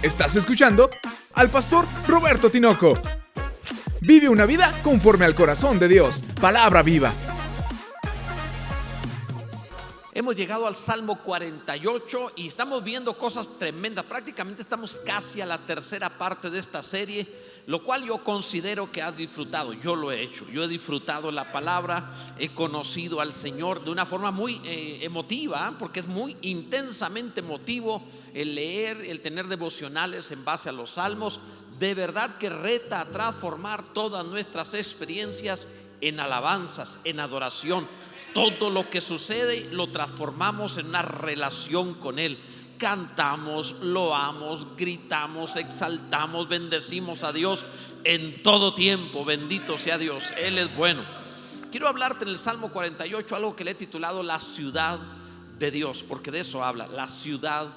Estás escuchando al pastor Roberto Tinoco. Vive una vida conforme al corazón de Dios. Palabra viva. Hemos llegado al Salmo 48 y estamos viendo cosas tremendas. Prácticamente estamos casi a la tercera parte de esta serie, lo cual yo considero que has disfrutado. Yo lo he hecho, yo he disfrutado la palabra, he conocido al Señor de una forma muy emotiva, porque es muy intensamente emotivo el leer, el tener devocionales en base a los salmos. De verdad que reta a transformar todas nuestras experiencias en alabanzas, en adoración. Todo lo que sucede lo transformamos en una relación con Él. Cantamos, loamos, gritamos, exaltamos, bendecimos a Dios en todo tiempo. Bendito sea Dios, Él es bueno. Quiero hablarte en el Salmo 48 algo que le he titulado la ciudad de Dios, porque de eso habla, la ciudad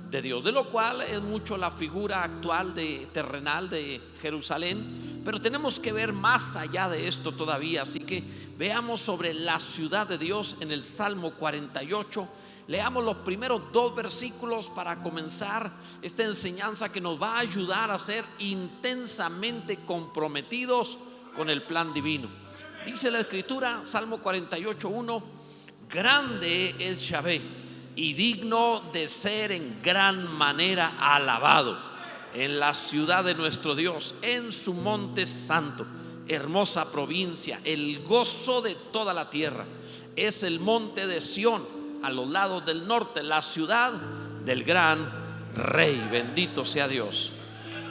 de Dios, de lo cual es mucho la figura actual terrenal de Jerusalén, pero tenemos que ver más allá de esto todavía. Así que veamos sobre la ciudad de Dios en el Salmo 48. Leamos los primeros 2 versículos para comenzar esta enseñanza que nos va a ayudar a ser intensamente comprometidos con el plan divino. Dice la escritura, Salmo 48:1: grande es Yahvé y digno de ser en gran manera alabado en la ciudad de nuestro Dios, en su monte santo. Hermosa provincia, el gozo de toda la tierra. Es el monte de Sión, a los lados del norte, la ciudad del gran Rey. Bendito sea Dios.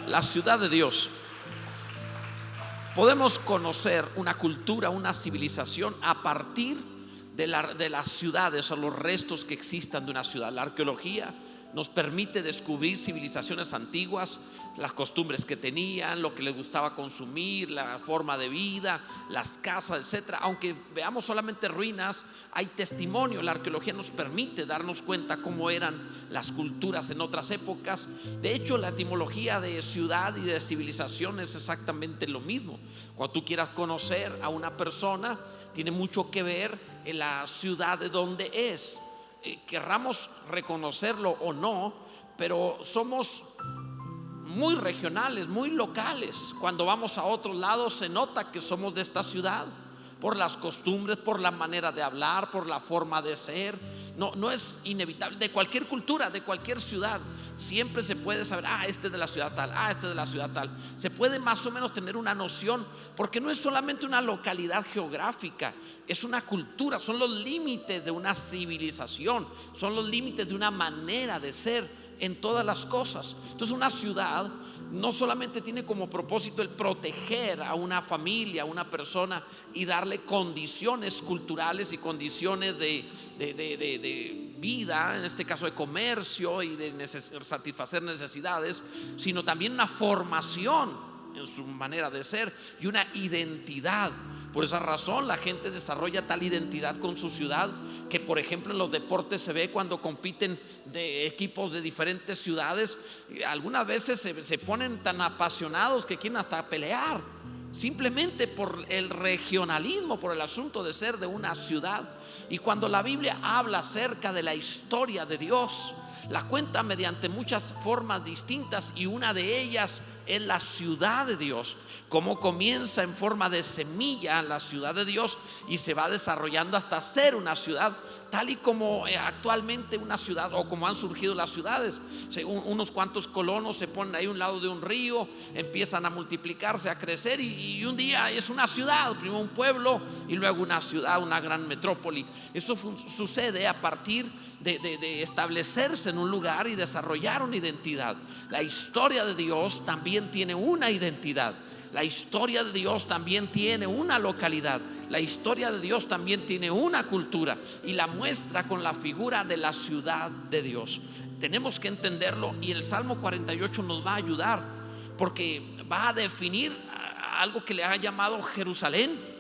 La ciudad de Dios. Podemos conocer una cultura, una civilización a partir de las ciudades o los restos que existan de una ciudad. La arqueología nos permite descubrir civilizaciones antiguas, las costumbres que tenían, lo que les gustaba consumir, la forma de vida, las casas, etc. Aunque veamos solamente ruinas, hay testimonio. La arqueología nos permite darnos cuenta cómo eran las culturas en otras épocas. De hecho, la etimología de ciudad y de civilización es exactamente lo mismo. Cuando tú quieras conocer a una persona, tiene mucho que ver en la ciudad de donde es. Querramos reconocerlo o no, pero somos muy regionales, muy locales. Cuando vamos a otros lados se nota que somos de esta ciudad, por las costumbres, por la manera de hablar, por la forma de ser. No es inevitable. De cualquier cultura, de cualquier ciudad, siempre se puede saber, este es de la ciudad tal, este es de la ciudad tal. Se puede más o menos tener una noción, porque no es solamente una localidad geográfica, es una cultura, son los límites de una civilización, son los límites de una manera de ser en todas las cosas. Entonces, una ciudad no solamente tiene como propósito el proteger a una familia, a una persona, y darle condiciones culturales y condiciones de vida, en este caso de comercio y de satisfacer necesidades, sino también una formación en su manera de ser y una identidad. Por esa razón la gente desarrolla tal identidad con su ciudad que, por ejemplo, en los deportes se ve cuando compiten de equipos de diferentes ciudades. Algunas veces se ponen tan apasionados que quieren hasta pelear, simplemente por el regionalismo, por el asunto de ser de una ciudad. Y cuando la Biblia habla acerca de la historia de Dios, la cuenta mediante muchas formas distintas, y una de ellas es la ciudad de Dios. Cómo comienza en forma de semilla la ciudad de Dios y se va desarrollando hasta ser una ciudad, tal y como actualmente una ciudad, o como han surgido las ciudades. Unos cuantos colonos se ponen ahí a un lado de un río, empiezan a multiplicarse, a crecer, y un día es una ciudad, primero un pueblo y luego una ciudad, una gran metrópoli. Eso sucede a partir de establecerse en un lugar y desarrollar una identidad. La historia de Dios también tiene una identidad. La historia de Dios también tiene una localidad. La historia de Dios también tiene una cultura, y la muestra con la figura de la ciudad de Dios. Tenemos que entenderlo, y el Salmo 48 nos va a ayudar, porque va a definir algo que le ha llamado Jerusalén,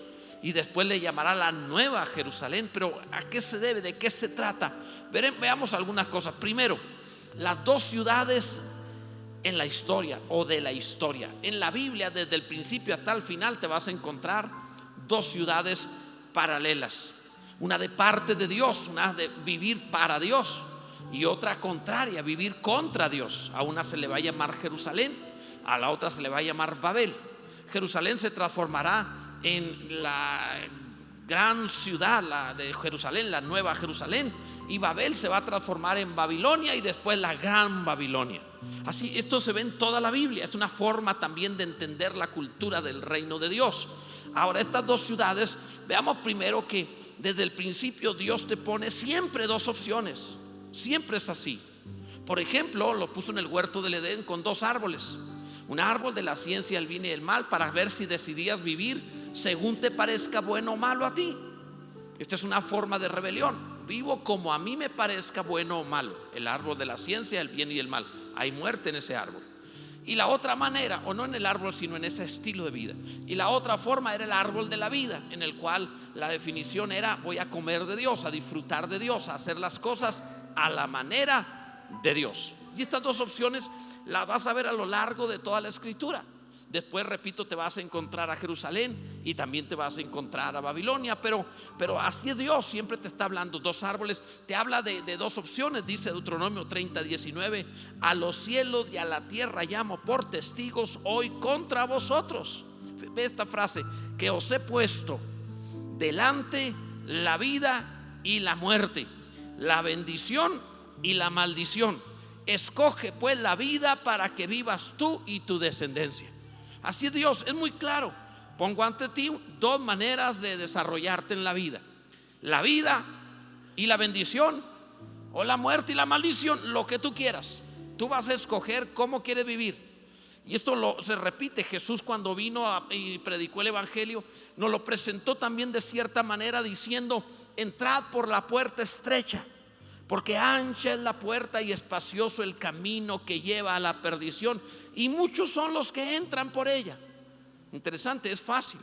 y después le llamará la nueva Jerusalén. Pero ¿a qué se debe? ¿De qué se trata? Veamos algunas cosas. Primero, las 2 ciudades en la historia, o de la historia. En la Biblia, desde el principio hasta el final, te vas a encontrar 2 ciudades paralelas. Una de parte de Dios, una de vivir para Dios. y otra contraria, vivir contra Dios. A una se le va a llamar Jerusalén, a la otra se le va a llamar Babel. Jerusalén se transformará en la gran ciudad, la de Jerusalén, la nueva Jerusalén, y Babel se va a transformar en Babilonia y después la gran Babilonia. Así, esto se ve en toda la Biblia. Es una forma también de entender la cultura del reino de Dios. Ahora, estas dos ciudades, veamos primero que desde el principio Dios te pone siempre dos opciones. Siempre es así. Por ejemplo, lo puso en el huerto del Edén con dos árboles: un árbol de la ciencia del bien y el mal, para ver si decidías vivir según te parezca bueno o malo a ti. Esta es una forma de rebelión. Vivo como a mí me parezca bueno o malo. El árbol de la ciencia del bien y el mal. Hay muerte en ese árbol. Y la otra manera, o no en el árbol, sino en ese estilo de vida. Y la otra forma era el árbol de la vida, en el cual la definición era: voy a comer de Dios, a disfrutar de Dios, a hacer las cosas a la manera de Dios. Y estas dos opciones las vas a ver a lo largo de toda la Escritura. Después, repito, te vas a encontrar a Jerusalén y también te vas a encontrar a Babilonia. Pero así es Dios, siempre te está hablando. Dos árboles, te habla de dos opciones. Dice Deuteronomio 30:19: a los cielos y a la tierra llamo por testigos hoy contra vosotros. Ve esta frase: que os he puesto delante la vida y la muerte, la bendición y la maldición. Escoge pues la vida para que vivas tú y tu descendencia. Así es Dios, es muy claro. Pongo ante ti dos maneras de desarrollarte en la vida: la vida y la bendición, o la muerte y la maldición, lo que tú quieras. Tú vas a escoger cómo quieres vivir. Y esto se repite. Jesús, cuando vino y predicó el evangelio, nos lo presentó también de cierta manera diciendo: entrad por la puerta estrecha, porque ancha es la puerta y espacioso el camino que lleva a la perdición, y muchos son los que entran por ella. Interesante, es fácil,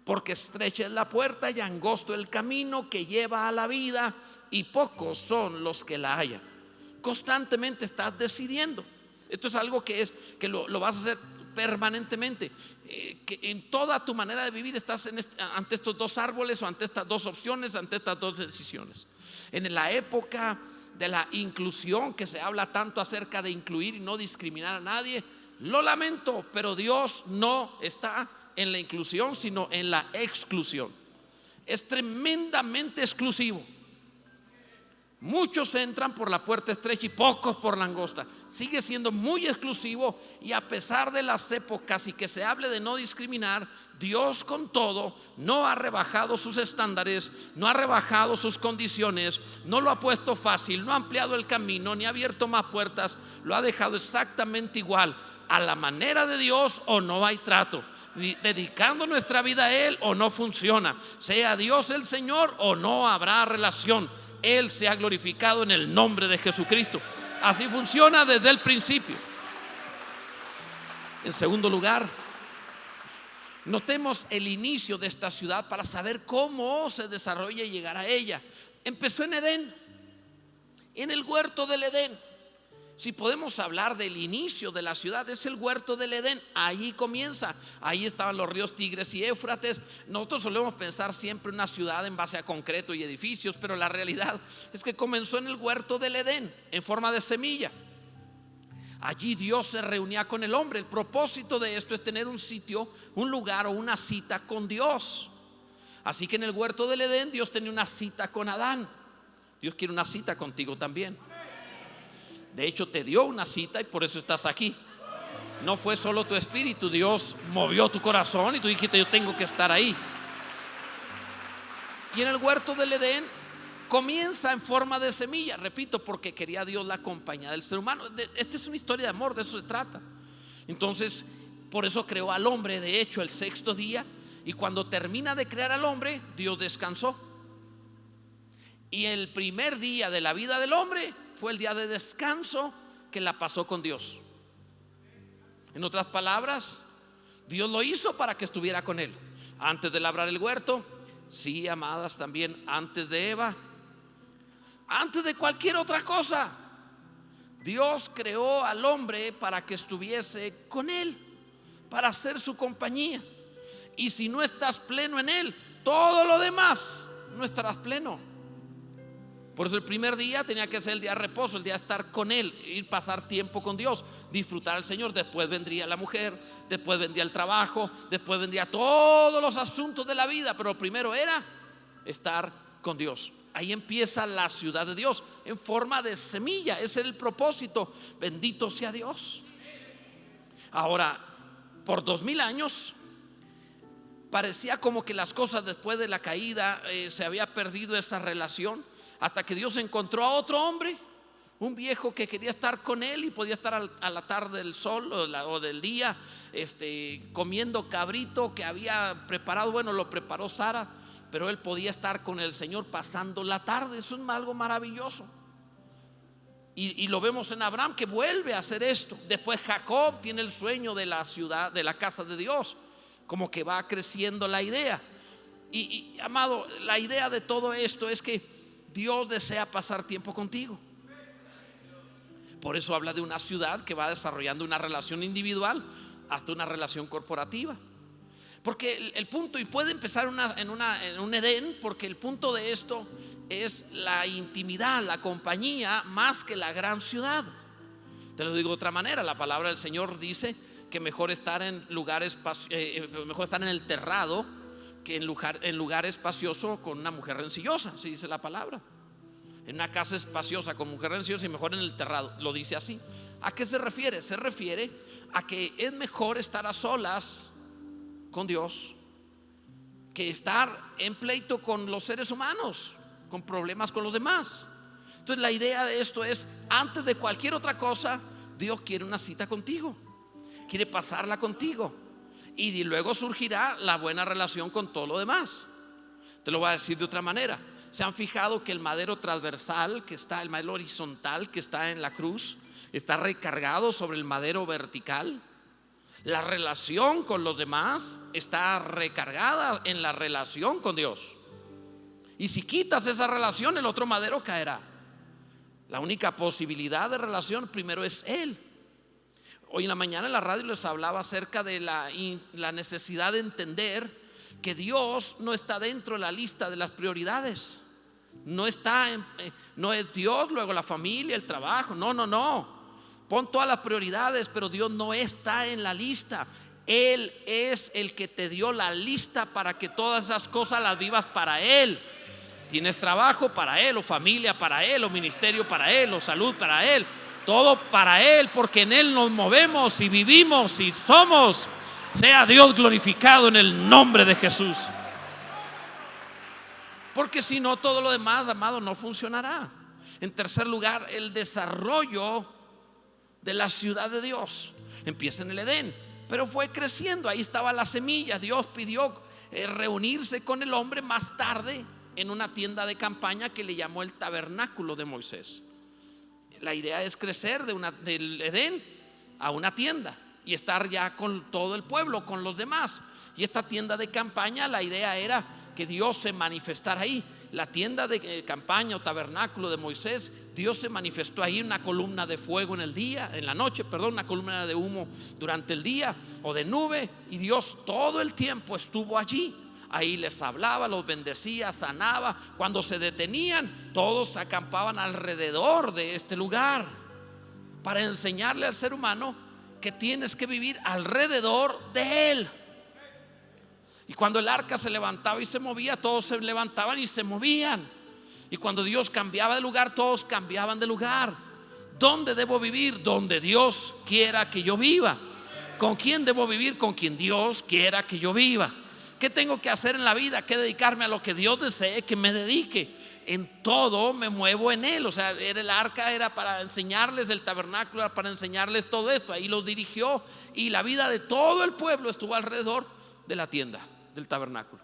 porque estrecha es la puerta y angosto el camino que lleva a la vida, y pocos son los que la hallan. Constantemente estás decidiendo. Esto es algo que lo vas a hacer permanentemente. Que en toda tu manera de vivir estás ante estos dos árboles, o ante estas dos opciones, ante estas dos decisiones. En la época de la inclusión, que se habla tanto acerca de incluir y no discriminar a nadie, lo lamento, pero Dios no está en la inclusión, sino en la exclusión. Es tremendamente exclusivo. Muchos entran por la puerta estrecha y pocos por la angosta. Sigue siendo muy exclusivo, y a pesar de las épocas y que se hable de no discriminar, Dios con todo no ha rebajado sus estándares, no ha rebajado sus condiciones, no lo ha puesto fácil, no ha ampliado el camino, ni ha abierto más puertas. Lo ha dejado exactamente igual. A la manera de Dios o no hay trato. Dedicando nuestra vida a Él o no funciona. Sea Dios el Señor o no habrá relación. Él se ha glorificado en el nombre de Jesucristo. Así funciona desde el principio. En segundo lugar, notemos el inicio de esta ciudad para saber cómo se desarrolla y llegar a ella. Empezó en Edén, en el huerto del Edén. Si podemos hablar del inicio de la ciudad, es el huerto del Edén. Allí comienza. Ahí estaban los ríos Tigres y Éufrates. Nosotros solemos pensar siempre una ciudad en base a concreto y edificios, pero la realidad es que comenzó en el huerto del Edén, en forma de semilla. Allí Dios se reunía con el hombre. El propósito de esto es tener un sitio, un lugar o una cita con Dios. Así que en el huerto del Edén Dios tenía una cita con Adán. Dios quiere una cita contigo también. De hecho, te dio una cita y por eso estás aquí. No fue solo tu espíritu. Dios movió tu corazón y tú dijiste: yo tengo que estar ahí. Y en el huerto del Edén comienza en forma de semilla. Repito, porque quería Dios la compañía del ser humano. Esta es una historia de amor, de eso se trata. Entonces, por eso creó al hombre, de hecho, el sexto día. Y cuando termina de crear al hombre, Dios descansó. Y el primer día de la vida del hombre fue el día de descanso que la pasó con Dios. En otras palabras, Dios lo hizo para que estuviera con él. Antes de labrar el huerto, sí, amadas, también antes de Eva, antes de cualquier otra cosa, Dios creó al hombre para que estuviese con él, para ser su compañía. Y si no estás pleno en él, todo lo demás no estarás pleno. Por eso el primer día tenía que ser el día de reposo, el día de estar con Él, ir pasar tiempo con Dios, disfrutar al Señor. Después vendría la mujer, después vendría el trabajo, después vendría todos los asuntos de la vida, pero lo primero era estar con Dios. Ahí empieza la ciudad de Dios en forma de semilla. Ese es el propósito. Bendito sea Dios. Ahora, por 2000 años parecía como que las cosas después de la caída se había perdido esa relación, hasta que Dios encontró a otro hombre, un viejo que quería estar con él y podía estar a la tarde del sol o del día, comiendo cabrito que había preparado. Bueno, lo preparó Sara, pero él podía estar con el Señor pasando la tarde. Eso es algo maravilloso. Y lo vemos en Abraham, que vuelve a hacer esto. Después Jacob tiene el sueño de la ciudad, de la casa de Dios. Como que va creciendo la idea. Y amado, la idea de todo esto es que Dios desea pasar tiempo contigo. Por eso habla de una ciudad que va desarrollando una relación individual hasta una relación corporativa. Porque el punto, y puede empezar en un Edén, porque el punto de esto es la intimidad, la compañía, más que la gran ciudad. Te lo digo de otra manera, la palabra del Señor dice que mejor estar en mejor estar en el terrado que en lugar espacioso con una mujer rencillosa. Así dice la palabra. En una casa espaciosa con mujer rencillosa y mejor en el terrado. Lo dice así. ¿A qué se refiere? Se refiere a que es mejor estar a solas con Dios que estar en pleito con los seres humanos, con problemas con los demás. Entonces la idea de esto es, antes de cualquier otra cosa, Dios quiere una cita contigo, quiere pasarla contigo, y luego surgirá la buena relación con todo lo demás. Te lo voy a decir de otra manera. ¿Se han fijado que el madero transversal que está, el madero horizontal que está en la cruz, está recargado sobre el madero vertical? La relación con los demás está recargada en la relación con Dios. Y si quitas esa relación, el otro madero caerá. La única posibilidad de relación primero es Él. Hoy en la mañana en la radio les hablaba acerca de la necesidad de entender que Dios no está dentro de la lista de las prioridades. No es Dios, luego la familia, el trabajo. No. Pon todas las prioridades, pero Dios no está en la lista. Él es el que te dio la lista para que todas esas cosas las vivas para Él. Tienes trabajo para Él, o familia para Él, o ministerio para Él, o salud para Él. Todo para Él, porque en Él nos movemos y vivimos y somos. Sea Dios glorificado en el nombre de Jesús. Porque si no, todo lo demás, amado, no funcionará. En tercer lugar, el desarrollo de la ciudad de Dios empieza en el Edén, pero fue creciendo. Ahí estaba la semilla. Dios pidió reunirse con el hombre más tarde en una tienda de campaña que le llamó el tabernáculo de Moisés. La idea es crecer del Edén a una tienda y estar ya con todo el pueblo, con los demás. Y esta tienda de campaña, la idea era que Dios se manifestara ahí. La tienda de campaña o tabernáculo de Moisés, Dios se manifestó ahí en una columna de fuego en la noche, una columna de humo durante el día o de nube, y Dios todo el tiempo estuvo allí. Ahí les hablaba, los bendecía, sanaba. Cuando se detenían, todos acampaban alrededor de este lugar para enseñarle al ser humano que tienes que vivir alrededor de Él. Y cuando el arca se levantaba y se movía, todos se levantaban y se movían. Y cuando Dios cambiaba de lugar, todos cambiaban de lugar. ¿Dónde debo vivir? Donde Dios quiera que yo viva. ¿Con quién debo vivir? Con quien Dios quiera que yo viva. ¿Qué tengo que hacer en la vida? ¿Qué dedicarme a lo que Dios desee que me dedique? En todo me muevo en Él. O sea, el arca era para enseñarles, el tabernáculo era para enseñarles todo esto. Ahí los dirigió, y la vida de todo el pueblo estuvo alrededor de la tienda, del tabernáculo.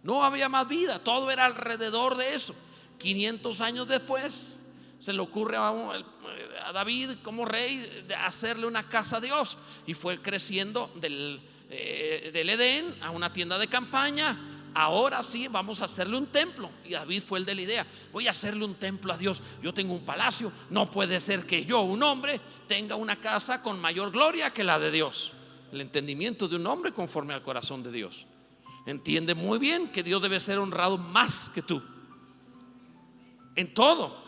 No había más vida, todo era alrededor de eso. 500 años después se le ocurre a David como rey de hacerle una casa a Dios, y fue creciendo del Edén a una tienda de campaña. Ahora sí vamos a hacerle un templo, y David fue el de la idea. Voy a hacerle un templo a Dios. Yo tengo un palacio, no puede ser que yo, un hombre, tenga una casa con mayor gloria que la de Dios. El entendimiento de un hombre conforme al corazón de Dios. Entiende muy bien que Dios debe ser honrado más que tú. En todo.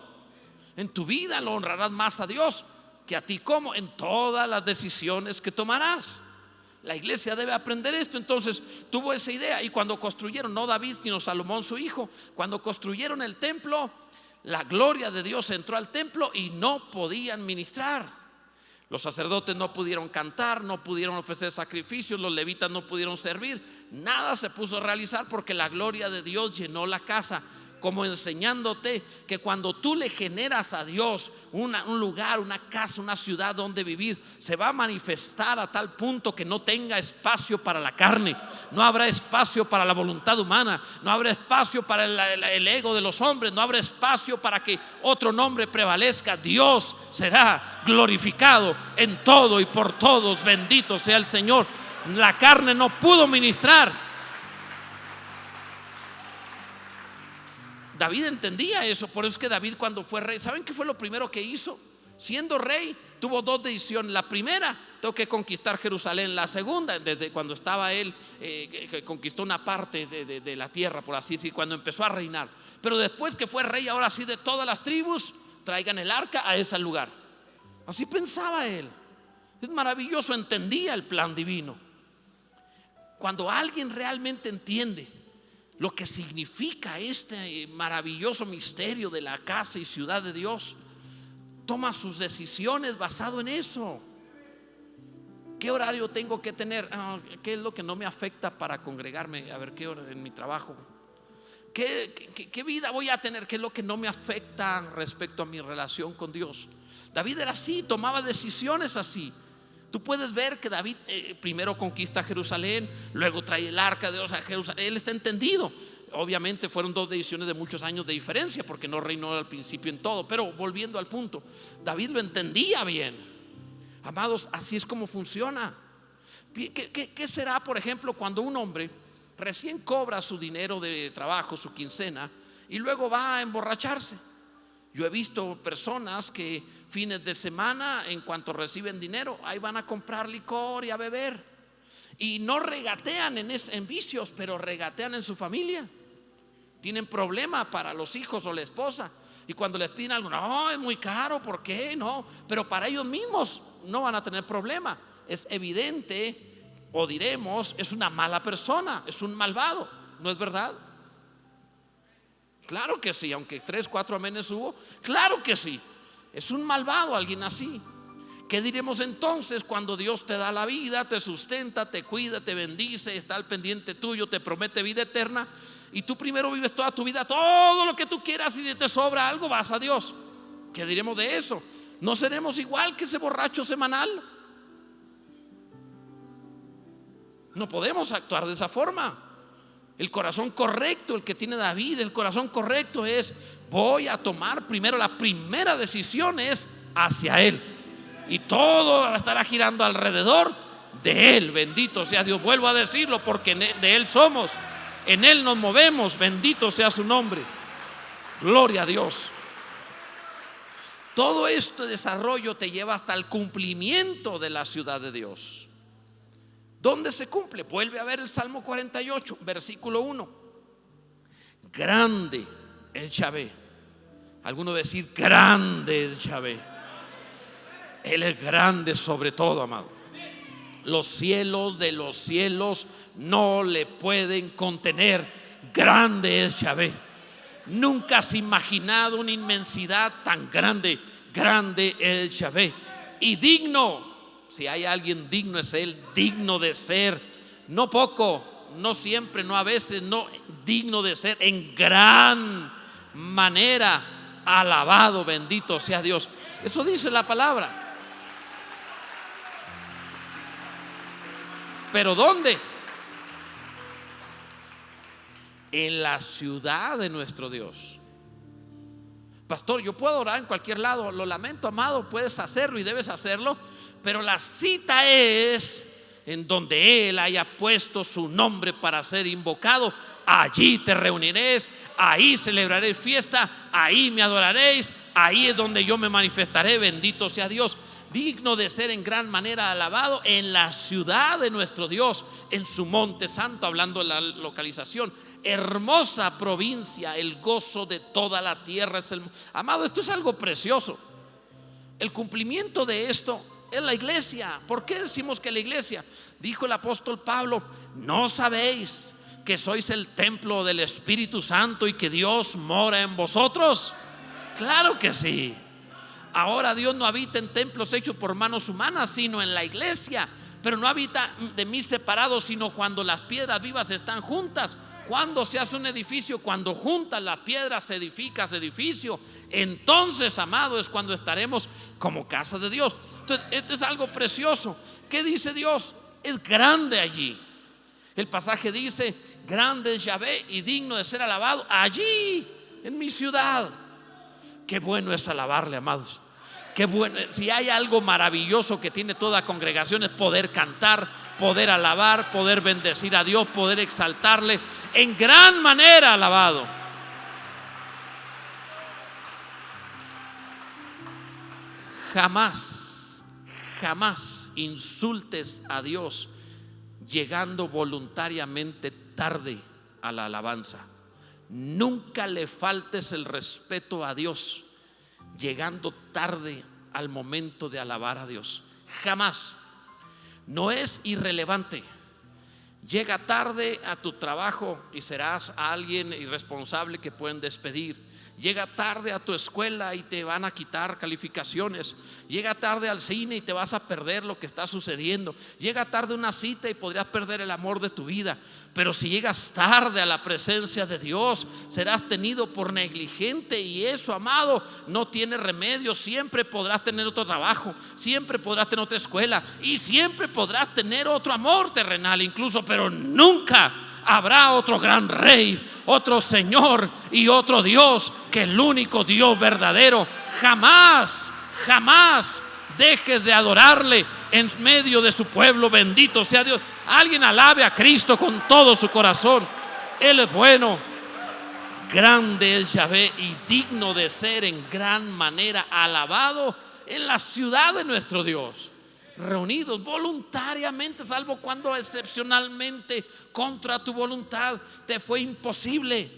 En tu vida lo honrarás más a Dios que a ti. ¿Cómo? En todas las decisiones que tomarás. La iglesia debe aprender esto. Entonces tuvo esa idea. Y cuando construyeron, no David sino Salomón su hijo, cuando construyeron el templo, la gloria de Dios entró al templo y no podían ministrar. Los sacerdotes no pudieron cantar, no pudieron ofrecer sacrificios, los levitas no pudieron servir. Nada se puso a realizar porque la gloria de Dios llenó la casa. Como enseñándote que cuando tú le generas a Dios un lugar, una casa, una ciudad donde vivir, se va a manifestar a tal punto que no tenga espacio para la carne, no habrá espacio para la voluntad humana, no habrá espacio para el ego de los hombres, no habrá espacio para que otro nombre prevalezca. Dios será glorificado en todo y por todos. Bendito sea el Señor. La carne no pudo ministrar. David entendía eso. Por eso es que David, cuando fue rey, ¿saben qué fue lo primero que hizo? Siendo rey, tuvo dos decisiones. La primera, tengo que conquistar Jerusalén. La segunda, desde cuando estaba él, que conquistó una parte de la tierra, por así decir, cuando empezó a reinar. Pero después que fue rey, ahora sí, de todas las tribus, traigan el arca a ese lugar. Así pensaba él. Es maravilloso, entendía el plan divino. Cuando alguien realmente entiende lo que significa este maravilloso misterio de la casa y ciudad de Dios, toma sus decisiones basado en eso. ¿Qué horario tengo que tener? ¿Qué es lo que no me afecta para congregarme? A ver, ¿qué hora en mi trabajo? ¿Qué vida voy a tener? ¿Qué es lo que no me afecta respecto a mi relación con Dios? David era así, tomaba decisiones así. Tú puedes ver que David primero conquista Jerusalén, luego trae el arca de Dios a Jerusalén. Él está entendido. Obviamente fueron dos decisiones de muchos años de diferencia, porque no reinó al principio en todo. Pero volviendo al punto, David lo entendía bien. Amados, así es como funciona. ¿Qué será, por ejemplo, cuando un hombre recién cobra su dinero de trabajo, su quincena, y luego va a emborracharse? Yo he visto personas que fines de semana, en cuanto reciben dinero, ahí van a comprar licor y a beber. Y no regatean en vicios, pero regatean en su familia. Tienen problemas para los hijos o la esposa. Y cuando les piden algo, no, es muy caro, ¿por qué? No, pero para ellos mismos no van a tener problema. Es evidente, o diremos, es una mala persona, es un malvado, ¿no es verdad? Claro que sí, aunque 3, 4 amenes hubo, claro que sí. Es un malvado alguien así. ¿Qué diremos entonces cuando Dios te da la vida, te sustenta, te cuida, te bendice, está al pendiente tuyo, te promete vida eterna, y tú primero vives toda tu vida todo lo que tú quieras, y si te sobra algo vas a Dios? ¿Qué diremos de eso? ¿No seremos igual que ese borracho semanal? No podemos actuar de esa forma. El corazón correcto, el que tiene David, el corazón correcto es: voy a tomar primero, la primera decisión es hacia Él, y todo estará girando alrededor de Él. Bendito sea Dios. Vuelvo a decirlo, porque de Él somos, en Él nos movemos. Bendito sea su nombre. Gloria a Dios. Todo este desarrollo te lleva hasta el cumplimiento de la ciudad de Dios. ¿Dónde se cumple? Vuelve a ver el Salmo 48, versículo 1. Grande es Yahvé. Alguno decir: grande es Yahvé. Él es grande sobre todo, amado. Los cielos de los cielos no le pueden contener. Grande es Yahvé. Nunca has imaginado una inmensidad tan grande. Grande es Yahvé. Y digno. Si hay alguien digno, es Él, digno de ser, no poco, no siempre, no a veces, no, digno de ser en gran manera alabado. Bendito sea Dios. Eso dice la palabra. ¿Pero dónde? En la ciudad de nuestro Dios. Pastor, yo puedo orar en cualquier lado. Lo lamento, amado, puedes hacerlo y debes hacerlo, pero la cita es en donde Él haya puesto su nombre para ser invocado. Allí te reuniréis, ahí celebraréis fiesta, ahí me adoraréis, ahí es donde yo me manifestaré. Bendito sea Dios. digno de ser en gran manera alabado en la ciudad de nuestro Dios, en su monte santo, hablando de la localización. Hermosa provincia, el gozo de toda la tierra es amado, esto es algo precioso. El cumplimiento de esto es la iglesia. ¿Por qué decimos que la iglesia? Dijo el apóstol Pablo: ¿no sabéis que sois el templo del Espíritu Santo y que Dios mora en vosotros? Claro que sí. Ahora Dios no habita en templos hechos por manos humanas, sino en la iglesia. Pero no habita de mí separado, sino cuando las piedras vivas están juntas. Cuando se hace un edificio, cuando juntas las piedras se edifica ese edificio. Entonces, amado, es cuando estaremos como casa de Dios. Entonces, esto es algo precioso. ¿Qué dice Dios? Es grande allí. El pasaje dice: grande es Yahvé y digno de ser alabado allí, en mi ciudad. Qué bueno es alabarle, amados. Qué bueno. Si hay algo maravilloso que tiene toda congregación, es poder cantar, poder alabar, poder bendecir a Dios, poder exaltarle en gran manera, alabado. Jamás, jamás insultes a Dios llegando voluntariamente tarde a la alabanza. Nunca le faltes el respeto a Dios llegando tarde al momento de alabar a Dios. Jamás. No es irrelevante. Llega tarde a tu trabajo y serás a alguien irresponsable que pueden despedir. Llega tarde a tu escuela y te van a quitar calificaciones. Llega tarde al cine y te vas a perder lo que está sucediendo. Llega tarde a una cita y podrías perder el amor de tu vida. Pero si llegas tarde a la presencia de Dios, serás tenido por negligente, y eso, amado, no tiene remedio. Siempre podrás tener otro trabajo, siempre podrás tener otra escuela y siempre podrás tener otro amor terrenal incluso, pero nunca habrá otro gran rey, otro Señor y otro Dios que el único Dios verdadero. Jamás, jamás dejes de adorarle en medio de su pueblo. Bendito sea Dios. Alguien alabe a Cristo con todo su corazón. Él es bueno. Grande es Yahvé y digno de ser en gran manera alabado en la ciudad de nuestro Dios. Reunidos voluntariamente, salvo cuando excepcionalmente contra tu voluntad te fue imposible.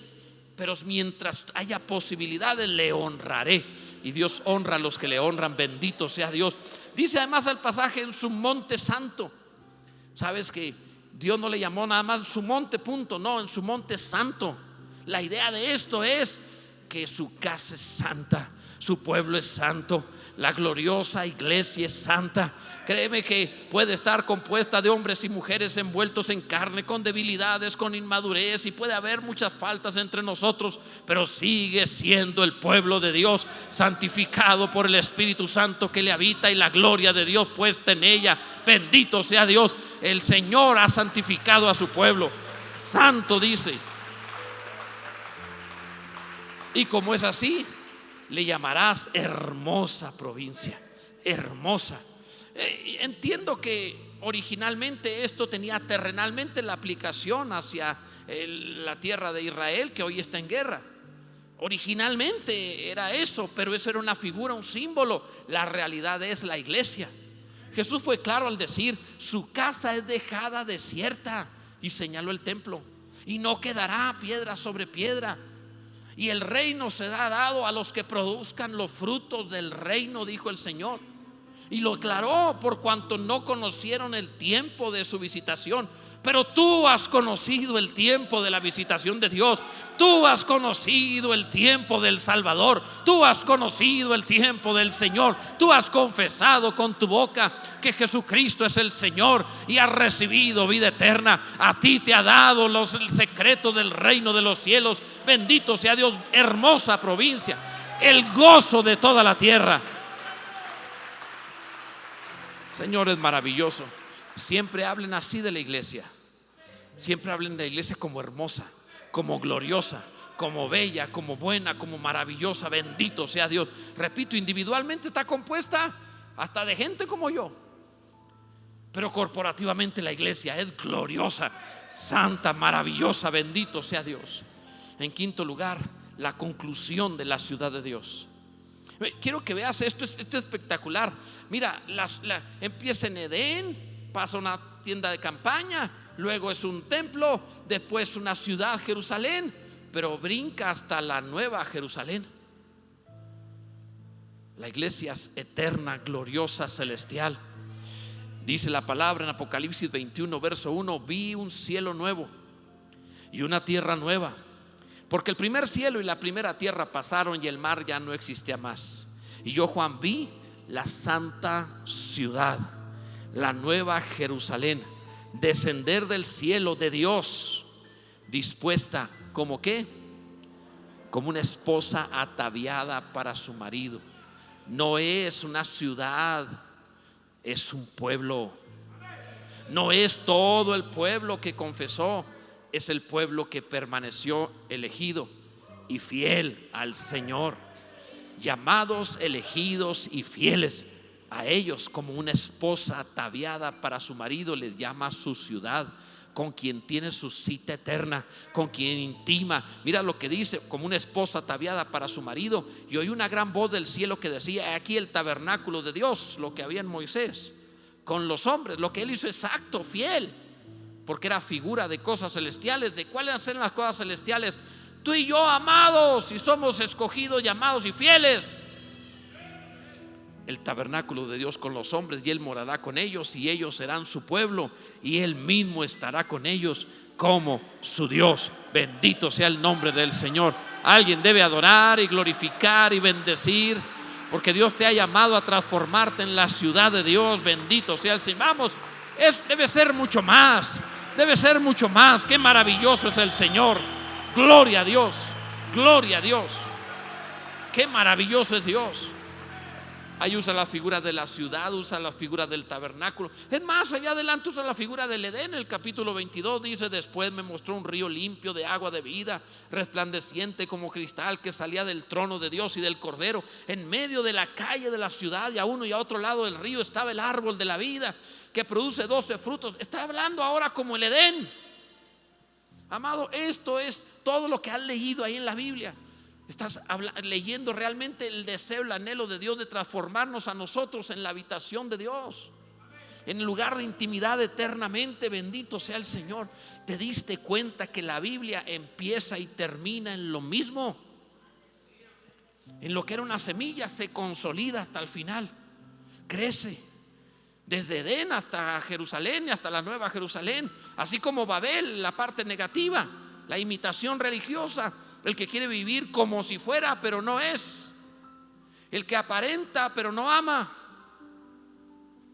Pero mientras haya posibilidades, le honraré. Y Dios honra a los que le honran. Bendito sea Dios. Dice además el pasaje: en su monte santo. Sabes que Dios no le llamó nada más su monte, punto. No, en su monte santo. La idea de esto es que su casa es santa, su pueblo es santo, la gloriosa iglesia es santa. Créeme que puede estar compuesta de hombres y mujeres envueltos en carne, con debilidades, con inmadurez, y puede haber muchas faltas entre nosotros, pero sigue siendo el pueblo de Dios, santificado por el Espíritu Santo que le habita y la gloria de Dios puesta en ella. Bendito sea Dios. El Señor ha santificado a su pueblo. Santo dice. Y como es así, le llamarás hermosa provincia. Hermosa. Entiendo que originalmente esto tenía terrenalmente la aplicación hacia la tierra de Israel, que hoy está en guerra. Originalmente era eso, pero eso era una figura, un símbolo. La realidad es la iglesia. Jesús fue claro al decir: su casa es dejada desierta, y señaló el templo, y no quedará piedra sobre piedra. Y el reino será dado a los que produzcan los frutos del reino, dijo el Señor. Y lo aclaró: por cuanto no conocieron el tiempo de su visitación. Pero tú has conocido el tiempo de la visitación de Dios. Tú has conocido el tiempo del Salvador. Tú has conocido el tiempo del Señor. Tú has confesado con tu boca que Jesucristo es el Señor y has recibido vida eterna. A ti te ha dado los secretos del reino de los cielos. Bendito sea Dios. Hermosa provincia, el gozo de toda la tierra. Señor, es maravilloso. Siempre hablen así de la iglesia. Siempre hablen de la iglesia como hermosa, como gloriosa, como bella, como buena, como maravillosa. Bendito sea Dios. Repito, individualmente está compuesta hasta de gente como yo, pero corporativamente la iglesia es gloriosa, santa, maravillosa. Bendito sea Dios. En quinto lugar, la conclusión de la ciudad de Dios. Quiero que veas esto, esto es espectacular. Mira, empieza en Edén, pasa a una tienda de campaña, luego es un templo, después una ciudad, Jerusalén, pero brinca hasta la nueva Jerusalén. La iglesia es eterna, gloriosa, celestial. Dice la palabra en Apocalipsis 21, verso 1: vi un cielo nuevo y una tierra nueva, porque el primer cielo y la primera tierra pasaron y el mar ya no existía más. Y yo, Juan, vi la santa ciudad, la nueva Jerusalén, descender del cielo de Dios, dispuesta como ¿qué? Como una esposa ataviada para su marido. No es una ciudad, es un pueblo. No es todo el pueblo que confesó, es el pueblo que permaneció elegido y fiel al Señor. Llamados, elegidos y fieles. A ellos, como una esposa ataviada para su marido, les llama su ciudad, con quien tiene su cita eterna, con quien intima. Mira lo que dice: como una esposa ataviada para su marido. Y oí una gran voz del cielo que decía: aquí el tabernáculo de Dios, lo que había en Moisés con los hombres, lo que él hizo exacto, fiel, porque era figura de cosas celestiales. ¿De cuáles eran las cosas celestiales? Tú y yo, amados, si somos escogidos, llamados y fieles. El tabernáculo de Dios con los hombres, y Él morará con ellos, y ellos serán su pueblo, y Él mismo estará con ellos como su Dios. Bendito sea el nombre del Señor. Alguien debe adorar y glorificar y bendecir, porque Dios te ha llamado a transformarte en la ciudad de Dios. Bendito sea el Señor. Vamos, debe ser mucho más. Debe ser mucho más. Qué maravilloso es el Señor. Gloria a Dios. Gloria a Dios. Qué maravilloso es Dios. Ahí usa la figura de la ciudad, usa la figura del tabernáculo. Es más, allá adelante usa la figura del Edén. El capítulo 22 dice: después me mostró un río limpio de agua de vida, resplandeciente como cristal, que salía del trono de Dios y del Cordero. En medio de la calle de la ciudad, y a uno y a otro lado del río, estaba el árbol de la vida, que produce 12 frutos. Está hablando ahora como el Edén. Amado, esto es todo lo que has leído ahí en la Biblia. Estás leyendo realmente el deseo, el anhelo de Dios de transformarnos a nosotros en la habitación de Dios, en el lugar de intimidad eternamente. Bendito sea el Señor. ¿Te diste cuenta que la Biblia empieza y termina en lo mismo? En lo que era una semilla se consolida hasta el final, crece desde Edén hasta Jerusalén y hasta la nueva Jerusalén. Así como Babel, la parte negativa, la imitación religiosa, el que quiere vivir como si fuera pero no es, el que aparenta pero no ama,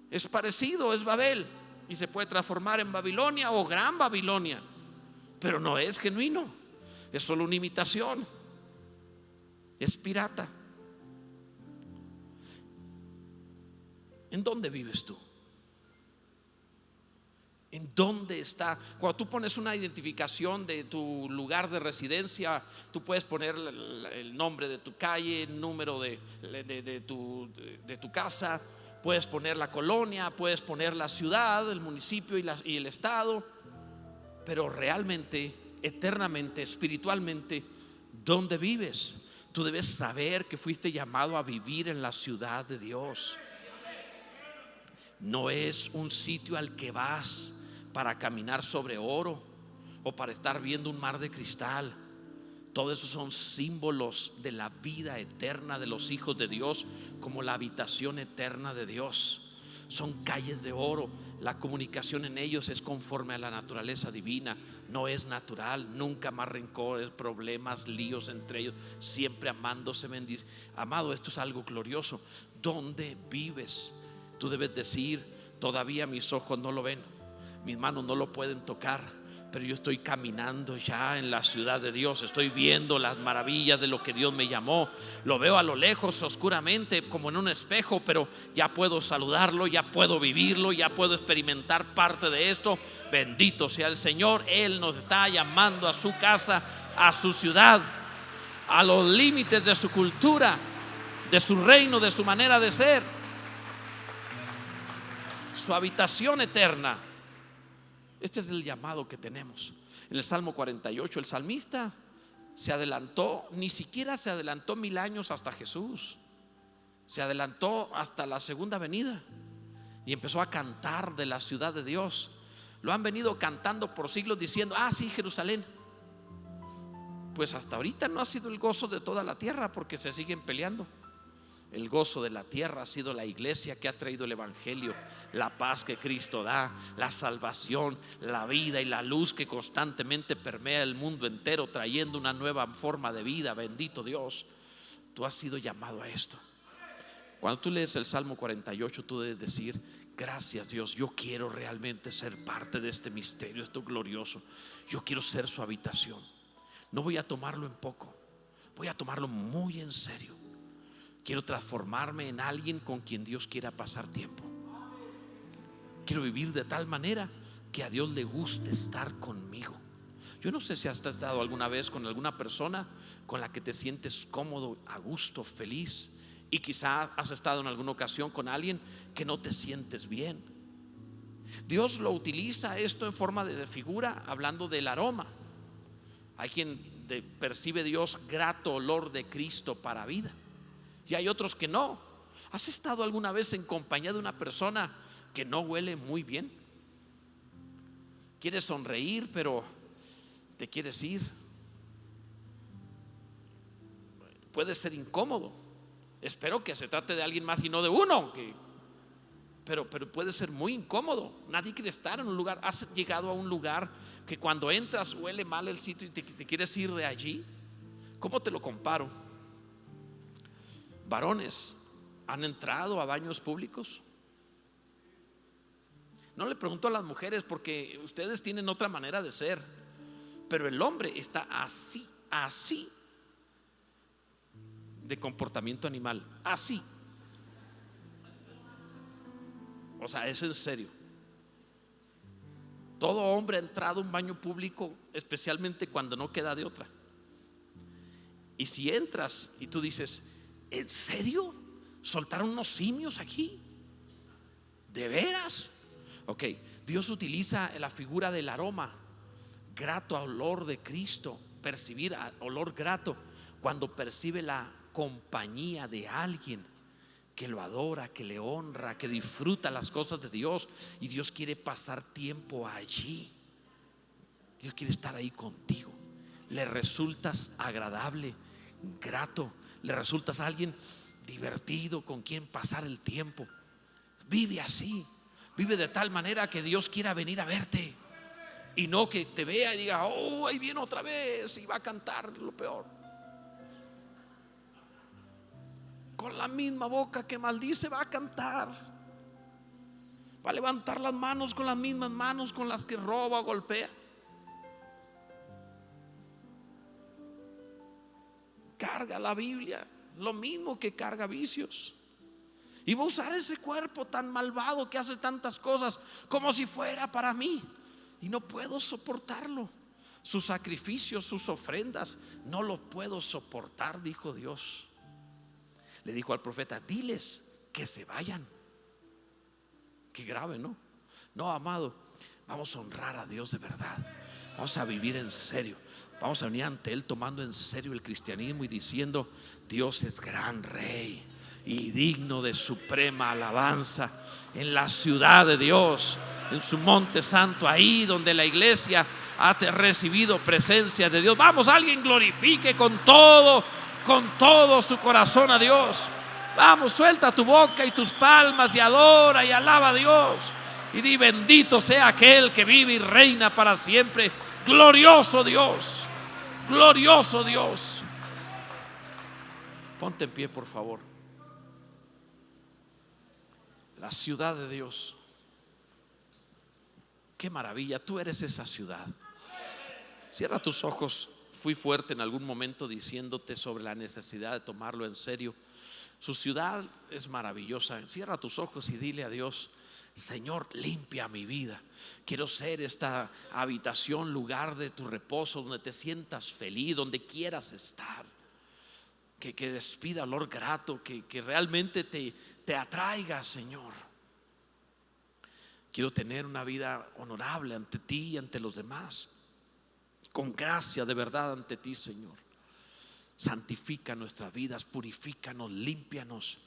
es parecido, es Babel, y se puede transformar en Babilonia o Gran Babilonia, pero no es genuino, es solo una imitación, es pirata. ¿En dónde vives tú? ¿En dónde está? Cuando tú pones una identificación de tu lugar de residencia, tú puedes poner el nombre de tu calle, el número de tu casa, puedes poner la colonia, puedes poner la ciudad, el municipio y el estado. Pero realmente, eternamente, espiritualmente, ¿dónde vives? Tú debes saber que fuiste llamado a vivir en la ciudad de Dios. No es un sitio al que vas para caminar sobre oro o para estar viendo un mar de cristal. Todo eso son símbolos de la vida eterna de los hijos de Dios, como la habitación eterna de Dios. Son calles de oro. La comunicación en ellos es conforme a la naturaleza divina. No es natural. Nunca más rencores, problemas, líos entre ellos. Siempre amándose, bendice. Amado, esto es algo glorioso. ¿Dónde vives? Tú debes decir: todavía mis ojos no lo ven, mis manos no lo pueden tocar, pero yo estoy caminando ya en la ciudad de Dios. Estoy viendo las maravillas de lo que Dios me llamó. Lo veo a lo lejos, oscuramente, como en un espejo, pero ya puedo saludarlo, ya puedo vivirlo, ya puedo experimentar parte de esto. Bendito sea el Señor. Él nos está llamando a su casa, a su ciudad, a los límites de su cultura, de su reino, de su manera de ser, su habitación eterna. Este es el llamado que tenemos. En el Salmo 48, el salmista se adelantó, ni siquiera se adelantó 1000 años hasta Jesús. Se adelantó hasta la segunda venida y empezó a cantar de la ciudad de Dios. Lo han venido cantando por siglos diciendo: ah, sí, Jerusalén. Pues hasta ahorita no ha sido el gozo de toda la tierra, porque se siguen peleando. El gozo de la tierra ha sido la iglesia que ha traído el evangelio, la paz que Cristo da, la salvación, la vida y la luz que constantemente permea el mundo entero, trayendo una nueva forma de vida. Bendito Dios. Tú has sido llamado a esto. Cuando tú lees el Salmo 48, tú debes decir: gracias, Dios, yo quiero realmente ser parte de este misterio, esto glorioso. Yo quiero ser su habitación. No voy a tomarlo en poco, voy a tomarlo muy en serio. Quiero transformarme en alguien con quien Dios quiera pasar tiempo. Quiero vivir de tal manera que a Dios le guste estar conmigo. Yo no sé si has estado alguna vez con alguna persona con la que te sientes cómodo, a gusto, feliz, y quizás has estado en alguna ocasión con alguien que no te sientes bien. Dios lo utiliza esto en forma de figura, hablando del aroma. Hay quien percibe Dios grato olor de Cristo para vida, y hay otros que no. ¿Has estado alguna vez en compañía de una persona que no huele muy bien? Quieres sonreír, pero te quieres ir. Puede ser incómodo. Espero que se trate de alguien más y no de uno, pero puede ser muy incómodo. Nadie quiere estar en un lugar. ¿Has llegado a un lugar que cuando entras huele mal el sitio y te quieres ir de allí? ¿Cómo te lo comparo? Varones, ¿han entrado a baños públicos? No le pregunto a las mujeres, porque ustedes tienen otra manera de ser, pero el hombre está así de comportamiento animal, así. O sea, es en serio. Todo hombre ha entrado a un baño público, especialmente cuando no queda de otra. Y si entras y tú dices: ¿en serio? ¿Soltaron unos simios aquí? ¿De veras? Ok, Dios utiliza la figura del aroma, grato olor de Cristo, percibir olor grato cuando percibe la compañía de alguien que lo adora, que le honra, que disfruta las cosas de Dios, y Dios quiere pasar tiempo allí. Dios quiere estar ahí contigo. Le resultas agradable, grato, le resultas alguien divertido con quien pasar el tiempo. Vive así, vive de tal manera que Dios quiera venir a verte, y no que te vea y diga: oh, ahí viene otra vez y va a cantar lo peor. Con la misma boca que maldice va a cantar, va a levantar las manos con las mismas manos con las que roba o golpea. Carga la Biblia, lo mismo que carga vicios, y va a usar ese cuerpo tan malvado que hace tantas cosas como si fuera para mí, y no puedo soportarlo. Sus sacrificios, sus ofrendas, no lo puedo soportar, dijo Dios. Le dijo al profeta: diles que se vayan. Qué grave, ¿no? No, amado, vamos a honrar a Dios de verdad. Vamos a vivir en serio. Vamos a venir ante Él tomando en serio el cristianismo y diciendo: Dios es gran Rey y digno de suprema alabanza en la ciudad de Dios, en su monte santo, ahí donde la iglesia ha recibido presencia de Dios. Vamos, alguien glorifique con todo su corazón a Dios. Vamos, suelta tu boca y tus palmas y adora y alaba a Dios y di: bendito sea aquel que vive y reina para siempre. Glorioso Dios, glorioso Dios. Ponte en pie, por favor. La ciudad de Dios, qué maravilla. Tú eres esa ciudad. Cierra tus ojos. Fui fuerte en algún momento diciéndote sobre la necesidad de tomarlo en serio. Su ciudad es maravillosa. Cierra tus ojos y dile a Dios: Señor, limpia mi vida. Quiero ser esta habitación, lugar de tu reposo, donde te sientas feliz, donde quieras estar. Que despida olor grato, que realmente te atraiga, Señor. Quiero tener una vida honorable ante ti y ante los demás, con gracia de verdad ante ti, Señor. Santifica nuestras vidas, purifícanos, límpianos.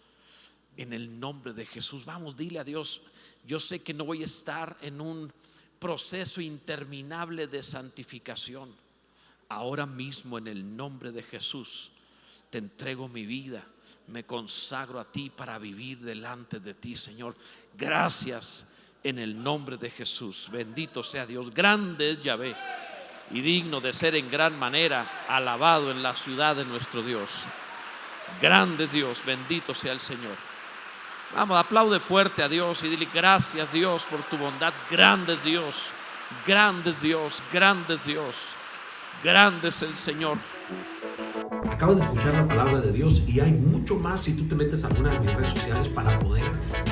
en el nombre de Jesús. Vamos, dile a Dios: yo sé que no voy a estar en un proceso interminable de santificación. Ahora mismo, en el nombre de Jesús, te entrego mi vida, me consagro a ti para vivir delante de ti, Señor. Gracias en el nombre de Jesús. Bendito sea Dios. Grande es Yahvé y digno de ser en gran manera alabado en la ciudad de nuestro Dios. Grande Dios, bendito sea el Señor. Vamos, aplaude fuerte a Dios y dile: gracias, Dios, por tu bondad. Grande es Dios, grande es Dios, grande es Dios, grande es el Señor. Acabas de escuchar la palabra de Dios y hay mucho más si tú te metes a alguna de mis redes sociales para poder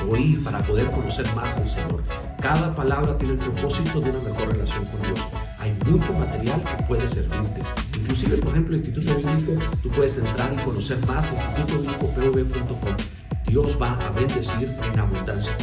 oír, para poder conocer más al Señor. Cada palabra tiene el propósito de una mejor relación con Dios. Hay mucho material que puede servirte. Inclusive, por ejemplo, el Instituto Bíblico, tú puedes entrar y conocer más en institutobiblicopv.com. Dios va a bendecir en abundancia.